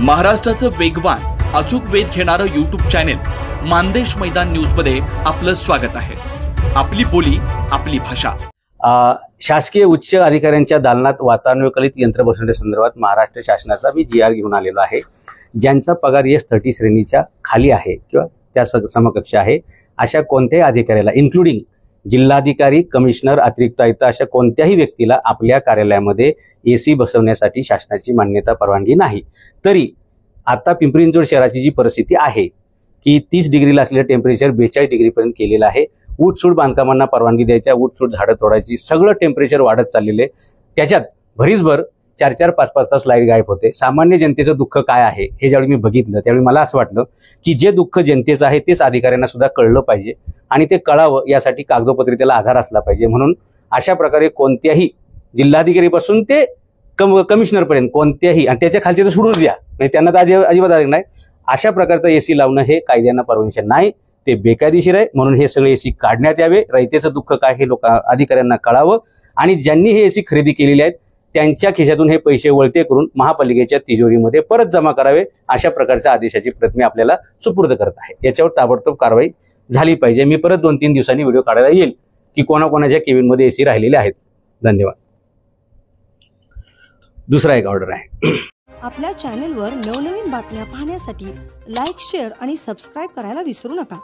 महाराष्ट्राचं वेगवान अचूक वेध घेणारं यूट्यूब चॅनेल मानदेश मैदान न्यूज मध्ये आपलं स्वागत आहे। आपली बोली आपली भाषा। शासकीय उच्च अधिकाऱ्यांच्या दालनात वातानुकूलित यंत्र बसवण्यासंदर्भात महाराष्ट्र शासनाचा मी GR घेऊन आलेलो आहे। ज्यांचा पगार S30 श्रेणीच्या खाली आहे किंवा त्या समकक्ष आहे अशा कोणत्याही अधिकाऱ्याला इन्क्लुडिंग जिल्हाधिकारी, कमिशनर, अतिरिक्त आयुक्त अशा कोणत्याही व्यक्तीला आपल्या कार्यालयामध्ये AC बसवण्यासाठी शासनाची मान्यता परवानगी नाही। तरी आता पिंपरी चिंचवड शहराची जी परिस्थिती आहे की 30 डिग्रीला असलेलं टेम्परेचर 42 डिग्रीपर्यंत केलेलं आहे। उठसूट बांधकामांना परवानगी द्यायच्या, उठसूट झाडं तोडायची, सगळं टेम्परेचर वाढत चाललेले, त्याच्यात भरीसभर 4-4, 5-5 तास लाईट गायब होते। सामान्य जनतेचं दुःख काय आहे हे ज्यावेळी मी बघितलं त्यावेळी मला असं वाटलं की जे दुःख जनतेचं आहे तेच अधिकाऱ्यांना सुद्धा कळलं पाहिजे आणि ते कळावं यासाठी कागदोपत्री त्याला आधार असला पाहिजे। म्हणून अशा प्रकारे कोणत्याही जिल्हाधिकारीपासून ते कमिशनरपर्यंत कोणत्याही, आणि त्याच्या खालचे तर सोडून द्या, म्हणजे त्यांना तर अजिबात अधिकार नाही, अशा प्रकारचं AC लावणं हे कायद्यांना परमिशन नाही, ते बेकायदेशीर आहे। म्हणून हे सगळे AC काढण्यात यावे, रयतेचं दुःख काय हे अधिकाऱ्यांना कळावं आणि ज्यांनी हे AC खरेदी केलेले आहेत त्यांच्या खिशातून हे पैसे वळते करून महापालिकेच्या तिजोरीमध्ये परत जमा करावे। अशा प्रकारच्या आदेशाची प्रत मी आपल्याला सुपूर्द करत आहे। याच्यावर ताबडतोब कारवाई झाली पाहिजे। मी परत 2-3 दिवसांनी व्हिडिओ काढायला येईल की कोणाकोणाच्या केबिनमध्ये AC राहिलेले आहेत। धन्यवाद। दुसरा एक ऑर्डर आहे। आपल्या चॅनेलवर नवनवीन बातम्या पाहण्यासाठी लाईक, शेअर आणि सबस्क्राइब करायला विसरू नका।